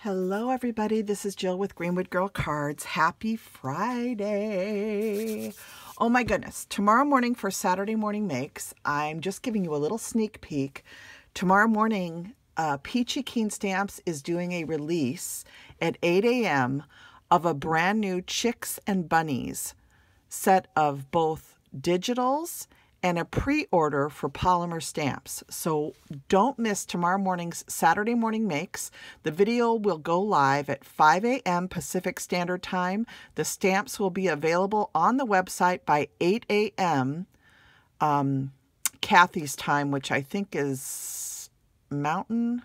Hello everybody, this is Jill with Greenwood Girl Cards. Happy Friday. Oh my goodness, tomorrow morning for Saturday Morning Makes, I'm just giving you a little sneak peek. Tomorrow morning, Peachy Keen Stamps is doing a release at 8 a.m. of a brand new Chicks and Bunnies set of both digitals and a pre-order for polymer stamps. So don't miss tomorrow morning's Saturday Morning Makes. The video will go live at 5 a.m. Pacific Standard Time. The stamps will be available on the website by 8 a.m. Kathy's time, which I think is Mountain.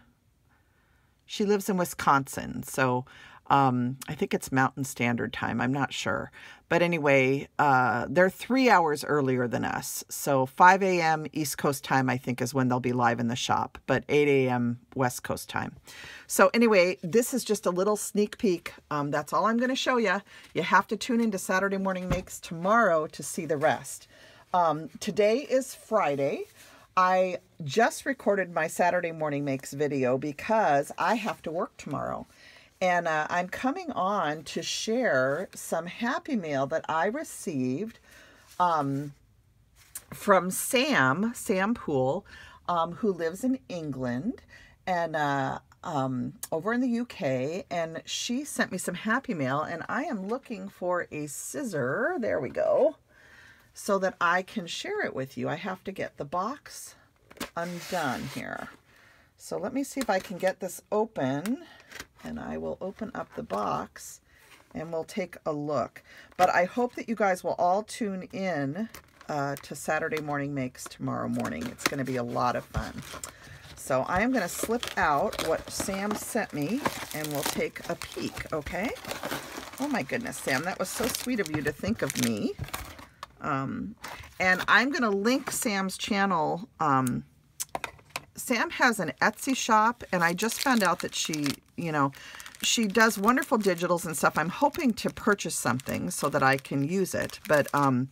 She lives in Wisconsin, so I think it's Mountain Standard Time. I'm not sure. But anyway, they're 3 hours earlier than us. So 5 a.m. East Coast time, I think, is when they'll be live in the shop. But 8 a.m. West Coast time. So anyway, this is just a little sneak peek. That's all I'm going to show you. You have to tune into Saturday Morning Makes tomorrow to see the rest. Today is Friday. I just recorded my Saturday Morning Makes video because I have to work tomorrow. And I'm coming on to share some Happy Mail that I received from Sam Poole, who lives in England and over in the UK. And she sent me some Happy Mail, and I am looking for a scissor. There we go. So that I can share it with you. I have to get the box undone here. So let me see if I can get this open. And I will open up the box and we'll take a look. But I hope that you guys will all tune in to Saturday Morning Makes tomorrow morning. It's going to be a lot of fun. So I am going to slip out what Sam sent me and we'll take a peek, okay? Oh my goodness, Sam, that was so sweet of you to think of me. And I'm going to link Sam's channel. Sam has an Etsy shop, and I just found out that she does wonderful digitals and stuff. I'm hoping to purchase something so that I can use it, but I'm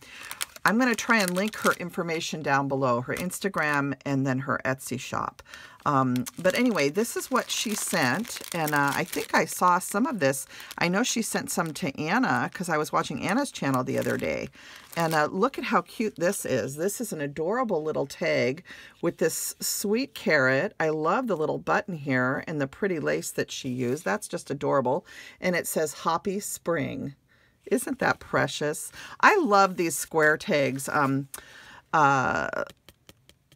going to try and link her information down below, her Instagram and then her Etsy shop. But anyway, this is what she sent, and I think I saw some of this. I know she sent some to Anna because I was watching Anna's channel the other day. And look at how cute this is. This is an adorable little tag with this sweet carrot. I love the little button here and the pretty lace that she used. That's just adorable. And it says Hoppy Spring. Isn't that precious? I love these square tags.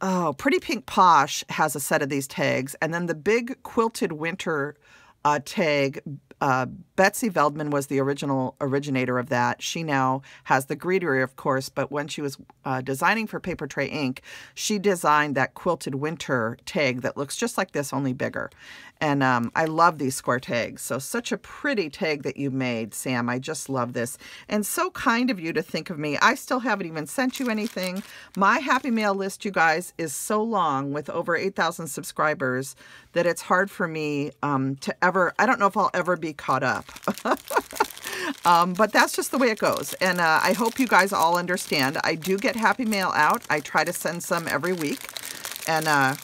Oh, Pretty Pink Posh has a set of these tags. And then the big quilted winter tag, Betsy Veldman was the originator of that. She now has the Greetery, of course, but when she was designing for Paper Tray Ink, she designed that quilted winter tag that looks just like this, only bigger. And I love these square tags. So such a pretty tag that you made, Sam. I just love this. And so kind of you to think of me. I still haven't even sent you anything. My Happy Mail list, you guys, is so long with over 8,000 subscribers that it's hard for me to ever, I don't know if I'll ever be caught up. But that's just the way it goes. And I hope you guys all understand. I do get Happy Mail out. I try to send some every week. And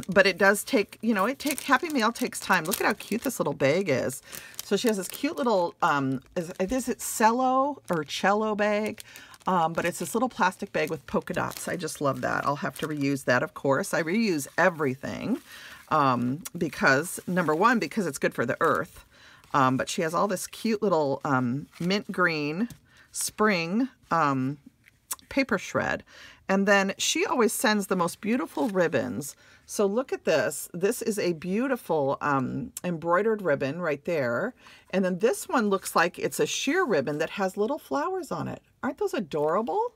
but it does take, Happy Mail takes time. Look at how cute this little bag is. So she has this cute little, is it cello bag? But it's this little plastic bag with polka dots. I just love that. I'll have to reuse that, of course. I reuse everything because, number one, because it's good for the earth. But she has all this cute little mint green spring paper shred. And then she always sends the most beautiful ribbons. So look at this. This is a beautiful embroidered ribbon right there. And then this one looks like it's a sheer ribbon that has little flowers on it. Aren't those adorable?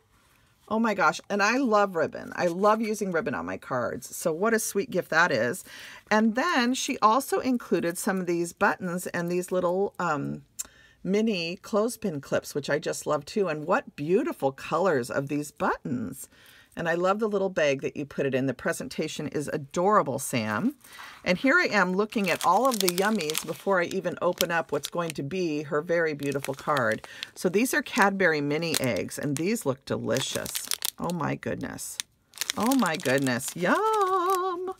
Oh my gosh. And I love ribbon. I love using ribbon on my cards. So what a sweet gift that is. And then she also included some of these buttons and these little mini clothespin clips, which I just love too. And what beautiful colors of these buttons. And I love the little bag that you put it in. The presentation is adorable, Sam. And here I am looking at all of the yummies before I even open up what's going to be her very beautiful card. So these are Cadbury mini eggs, and these look delicious. Oh my goodness. Oh my goodness. Yum!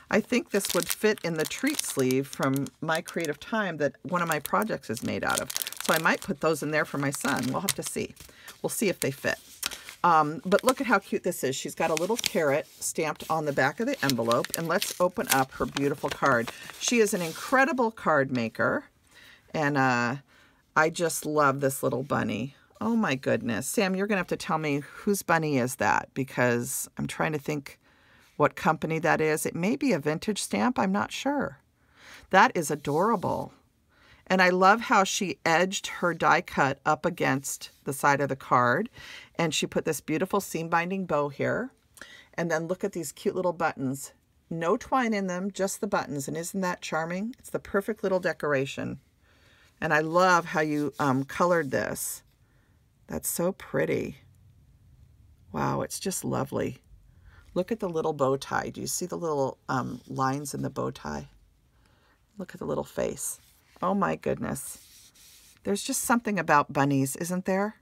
I think this would fit in the treat sleeve from my creative time that one of my projects is made out of. So I might put those in there for my son. We'll have to see. We'll see if they fit. But look at how cute this is. She's got a little carrot stamped on the back of the envelope. And let's open up her beautiful card. She is an incredible card maker. And I just love this little bunny. Oh my goodness. Sam, you're going to have to tell me whose bunny is that, because I'm trying to think what company that is. It may be a vintage stamp. I'm not sure. That is adorable. And I love how she edged her die cut up against the side of the card. And she put this beautiful seam binding bow here. And then look at these cute little buttons. No twine in them, just the buttons. And isn't that charming? It's the perfect little decoration. And I love how you colored this. That's so pretty. Wow, it's just lovely. Look at the little bow tie. Do you see the little lines in the bow tie? Look at the little face. Oh my goodness. There's just something about bunnies, isn't there?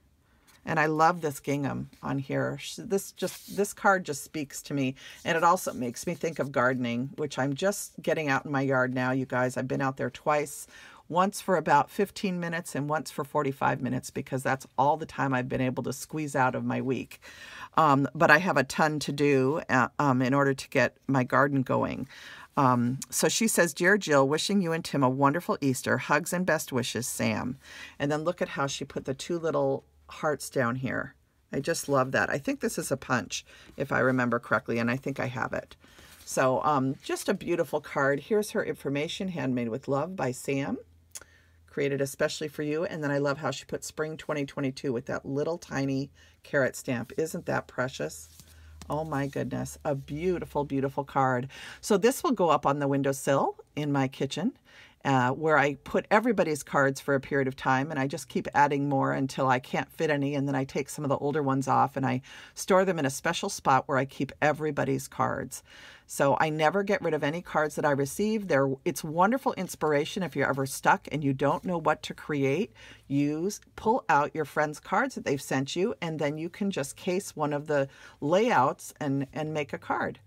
And I love this gingham on here. This card just speaks to me. And it also makes me think of gardening, which I'm just getting out in my yard now, you guys. I've been out there twice. Once for about 15 minutes and once for 45 minutes, because that's all the time I've been able to squeeze out of my week. But I have a ton to do in order to get my garden going. So she says, Dear Jill, wishing you and Tim a wonderful Easter. Hugs and best wishes, Sam. And then look at how she put the two little hearts down here. I just love that. I think this is a punch, if I remember correctly, and I think I have it. So just a beautiful card. Here's her information, handmade with love by Sam. Created especially for you. And then I love how she put spring 2022 with that little tiny carrot stamp. Isn't that precious? Oh my goodness, a beautiful, beautiful card. So this will go up on the windowsill in my kitchen where I put everybody's cards for a period of time, and I just keep adding more until I can't fit any, and then I take some of the older ones off and I store them in a special spot where I keep everybody's cards. So I never get rid of any cards that I receive. It's wonderful inspiration if you're ever stuck and you don't know what to create. Pull out your friends' cards that they've sent you, and then you can just case one of the layouts and make a card.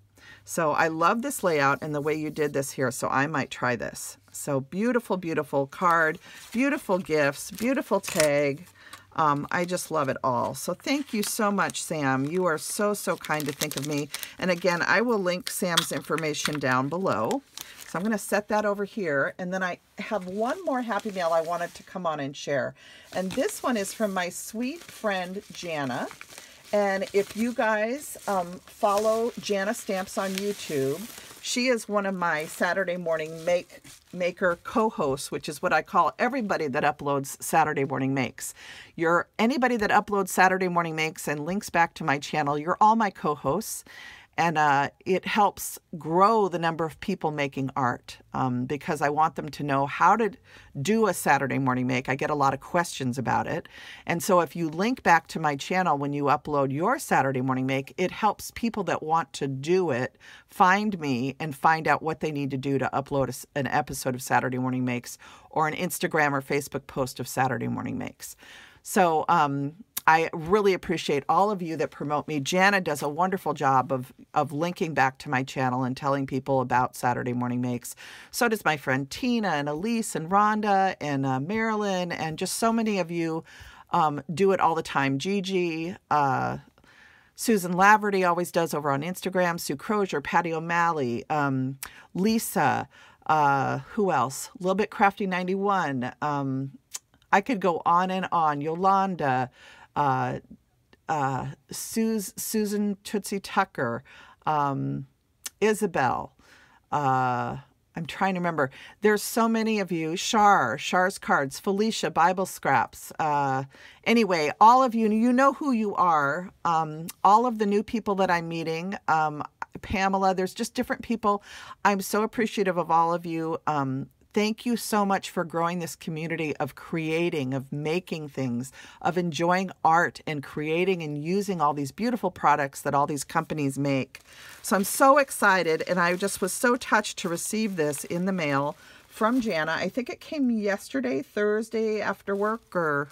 So I love this layout and the way you did this here, so I might try this. So beautiful, beautiful card, beautiful gifts, beautiful tag. I just love it all. So thank you so much, Sam. You are so, so kind to think of me. And again, I will link Sam's information down below. So I'm going to set that over here. And then I have one more happy mail I wanted to come on and share. And this one is from my sweet friend, Janna. And if you guys follow Janna Stamps on YouTube, she is one of my Saturday Morning Maker co-hosts, which is what I call everybody that uploads Saturday Morning Makes. Anybody that uploads Saturday Morning Makes and links back to my channel, you're all my co-hosts. And it helps grow the number of people making art because I want them to know how to do a Saturday morning make. I get a lot of questions about it. And so if you link back to my channel when you upload your Saturday morning make, it helps people that want to do it find me and find out what they need to do to upload an episode of Saturday Morning Makes or an Instagram or Facebook post of Saturday Morning Makes. So I really appreciate all of you that promote me. Janna does a wonderful job of linking back to my channel and telling people about Saturday Morning Makes. So does my friend Tina and Elise and Rhonda and Marilyn, and just so many of you do it all the time. Gigi, Susan Laverty always does over on Instagram, Sue Crozier, Patty O'Malley, Lisa, who else? Little Bit Crafty 91. I could go on and on. Yolanda, Susan Tootsie Tucker, Isabel, I'm trying to remember. There's so many of you. Char's Cards, Felicia, Bible Scraps. Anyway, all of you, you know who you are. All of the new people that I'm meeting, Pamela, there's just different people. I'm so appreciative of all of you. Thank you so much for growing this community of creating, of making things, of enjoying art and creating and using all these beautiful products that all these companies make. So I'm so excited, and I just was so touched to receive this in the mail from Janna. I think it came yesterday, Thursday after work, or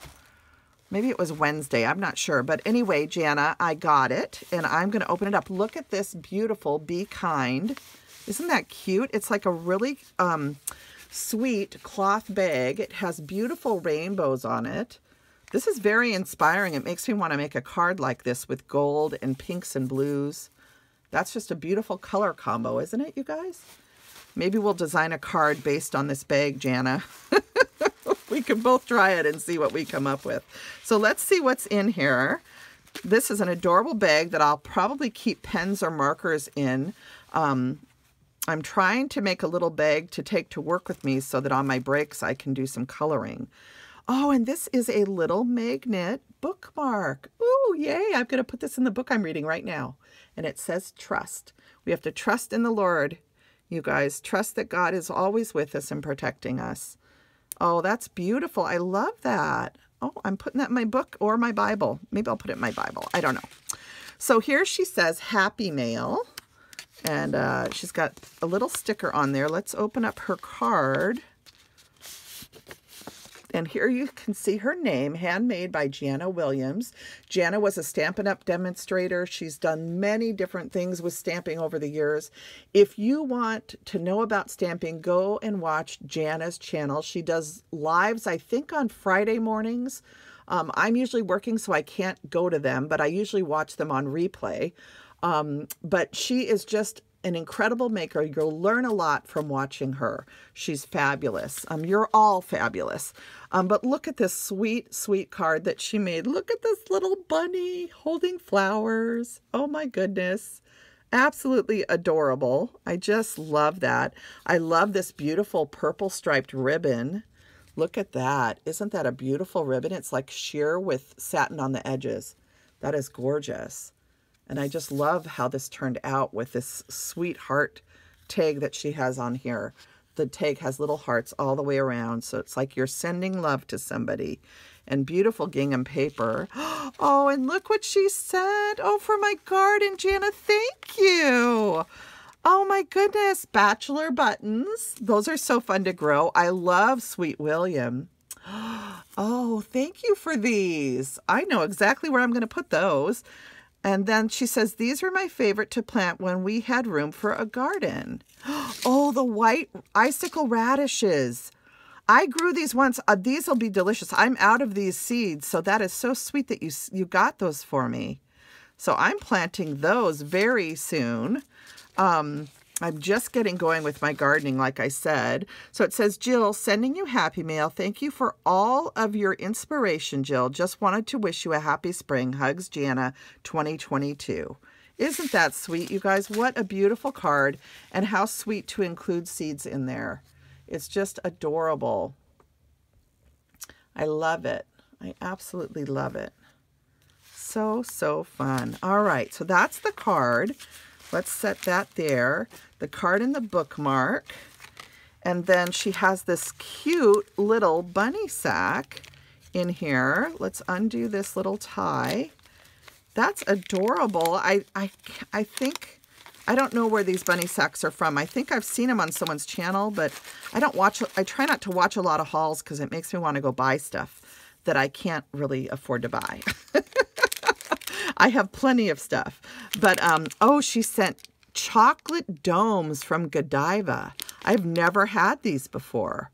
maybe it was Wednesday. I'm not sure. But anyway, Janna, I got it, and I'm going to open it up. Look at this beautiful Be Kind Isn't that cute? It's like a really sweet cloth bag. It has beautiful rainbows on it. This is very inspiring. It makes me want to make a card like this with gold and pinks and blues. That's just a beautiful color combo, isn't it, you guys? Maybe we'll design a card based on this bag, Janna. We can both try it and see what we come up with. So let's see what's in here. This is an adorable bag that I'll probably keep pens or markers in. I'm trying to make a little bag to take to work with me so that on my breaks I can do some coloring. Oh, and this is a little magnet bookmark. Ooh, yay. I'm going to put this in the book I'm reading right now. And it says trust. We have to trust in the Lord, you guys. Trust that God is always with us and protecting us. Oh, that's beautiful. I love that. Oh, I'm putting that in my book or my Bible. Maybe I'll put it in my Bible. I don't know. So here she says Happy Mail. And she's got a little sticker on there. Let's open up her card. And here you can see her name, handmade by Janna Williams. Janna was a Stampin' Up! Demonstrator. She's done many different things with stamping over the years. If you want to know about stamping, go and watch Janna's channel. She does lives, I think, on Friday mornings. I'm usually working, so I can't go to them, but I usually watch them on replay. But she is just an incredible maker. You'll learn a lot from watching her. She's fabulous. You're all fabulous. But look at this sweet, sweet card that she made. Look at this little bunny holding flowers. Oh my goodness. Absolutely adorable. I just love that. I love this beautiful purple striped ribbon. Look at that. Isn't that a beautiful ribbon? It's like sheer with satin on the edges. That is gorgeous. And I just love how this turned out with this sweet heart tag that she has on here. The tag has little hearts all the way around. So it's like you're sending love to somebody. And beautiful gingham paper. Oh, and look what she sent. Oh, for my garden, Janna. Thank you. Oh my goodness. Bachelor buttons. Those are so fun to grow. I love Sweet William. Oh, thank you for these. I know exactly where I'm going to put those. And then she says, these are my favorite to plant when we had room for a garden. Oh, the white icicle radishes. I grew these once. These will be delicious. I'm out of these seeds, so that is so sweet that you got those for me. So I'm planting those very soon. I'm just getting going with my gardening, like I said. So it says, Jill, sending you happy mail. Thank you for all of your inspiration, Jill. Just wanted to wish you a happy spring. Hugs, Janna, 2022. Isn't that sweet, you guys? What a beautiful card, and how sweet to include seeds in there. It's just adorable. I love it. I absolutely love it. So, so fun. All right, so that's the card. Let's set that there. The card and the bookmark. And then she has this cute little bunny sack in here. Let's undo this little tie. That's adorable. I think, I don't know where these bunny sacks are from. I think I've seen them on someone's channel, but I try not to watch a lot of hauls because it makes me want to go buy stuff that I can't really afford to buy. I have plenty of stuff. But, oh, she sent chocolate domes from Godiva. I've never had these before.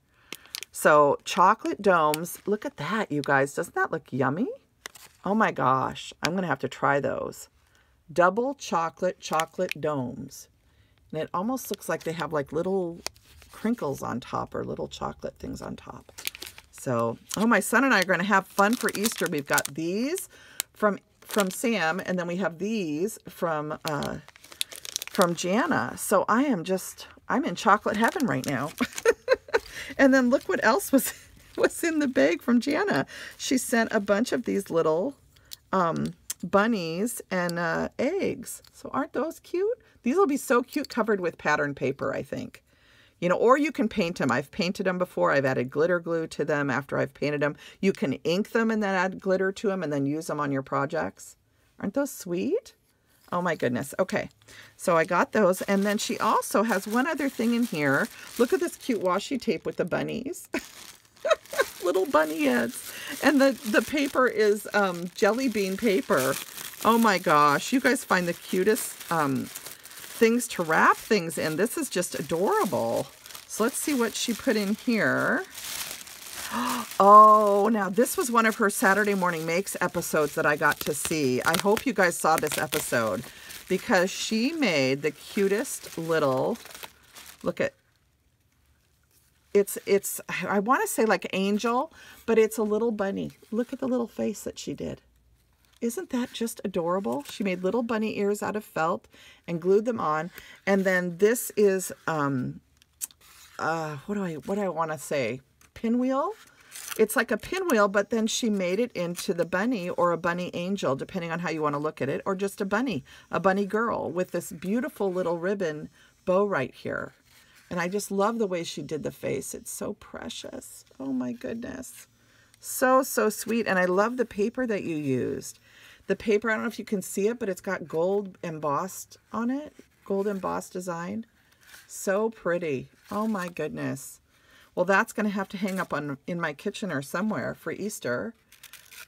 So, chocolate domes. Look at that, you guys. Doesn't that look yummy? Oh, my gosh. I'm going to have to try those. Double chocolate domes. And it almost looks like they have like little crinkles on top or little chocolate things on top. So, oh, my son and I are going to have fun for Easter. We've got these from Sam, and then we have these from Janna. So I'm in chocolate heaven right now. And then look what else was in the bag from Janna. She sent a bunch of these little bunnies and eggs. So aren't those cute? These will be so cute covered with pattern paper, I think. You know, or you can paint them. I've painted them before. I've added glitter glue to them after I've painted them. You can ink them and then add glitter to them and then use them on your projects. Aren't those sweet? Oh my goodness. Okay, so I got those. And then she also has one other thing in here. Look at this cute washi tape with the bunnies. Little bunny heads. And the paper is jelly bean paper. Oh my gosh. You guys find the cutest things to wrap things in. This is just adorable. So let's see what she put in here. Oh, now this was one of her Saturday Morning Makes episodes that I got to see. I hope you guys saw this episode because she made the cutest little, look at, it's I want to say like angel, but it's a little bunny. Look at the little face that she did. Isn't that just adorable? She made little bunny ears out of felt and glued them on. And then this is, what do I want to say? Pinwheel? It's like a pinwheel, but then she made it into the bunny or a bunny angel, depending on how you want to look at it, or just a bunny girl with this beautiful little ribbon bow right here. And I just love the way she did the face. It's so precious. Oh my goodness. So, so sweet. And I love the paper that you used. The paper, I don't know if you can see it, but it's got gold embossed on it. Gold embossed design. So pretty. Oh my goodness. Well, that's going to have to hang up in my kitchen or somewhere for Easter.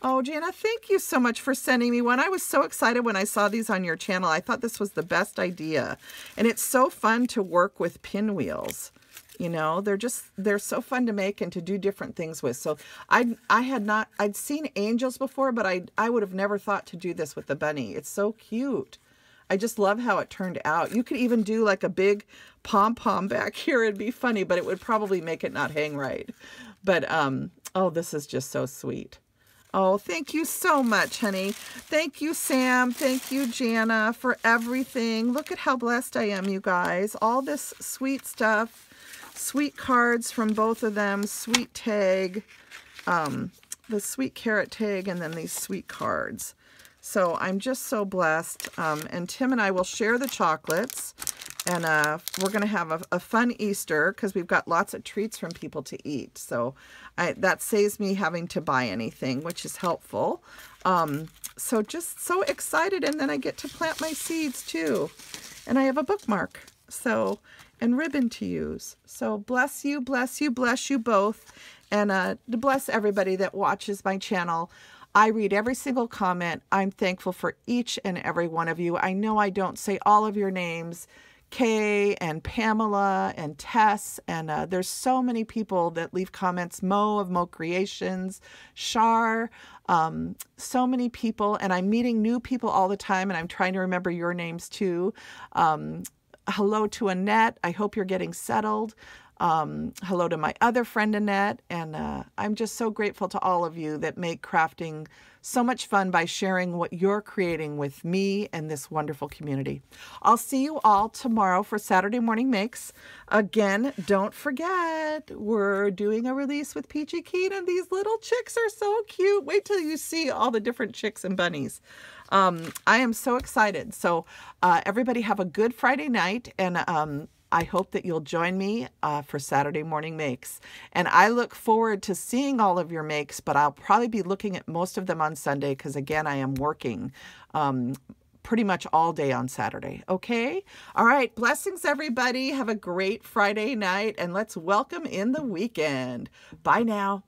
Oh, Janna, thank you so much for sending me one. I was so excited when I saw these on your channel. I thought this was the best idea. And it's so fun to work with pinwheels. You know, they're so fun to make and to do different things with. So I'd seen angels before, but I would have never thought to do this with the bunny. It's so cute. I just love how it turned out. You could even do like a big pom-pom back here. It'd be funny, but it would probably make it not hang right. But, oh, this is just so sweet. Oh, thank you so much, honey. Thank you, Sam. Thank you, Janna, for everything. Look at how blessed I am, you guys. All this sweet stuff, sweet cards from both of them, sweet tag, the sweet carrot tag, and then these sweet cards. So I'm just so blessed. And Tim and I will share the chocolates. And we're going to have a fun Easter because we've got lots of treats from people to eat. So that saves me having to buy anything, which is helpful. So just so excited. And then I get to plant my seeds too. And I have a bookmark. So, and ribbon to use. So bless you, bless you, bless you both. And to bless everybody that watches my channel. I read every single comment. I'm thankful for each and every one of you. I know I don't say all of your names. Kay and Pamela and Tess, and there's so many people that leave comments. Mo of Mo Creations, Shar, so many people, and I'm meeting new people all the time, and I'm trying to remember your names too. Hello to Annette. I hope you're getting settled. Hello to my other friend Annette, and I'm just so grateful to all of you that make crafting so much fun by sharing what you're creating with me and this wonderful community. I'll see you all tomorrow for Saturday Morning Makes. Again, don't forget, we're doing a release with Peachy and these little chicks are so cute. Wait till you see all the different chicks and bunnies. I am so excited. So everybody have a good Friday night, and I hope that you'll join me for Saturday Morning Makes. And I look forward to seeing all of your makes, but I'll probably be looking at most of them on Sunday because, again, I am working pretty much all day on Saturday. Okay? All right. Blessings, everybody. Have a great Friday night, and let's welcome in the weekend. Bye now.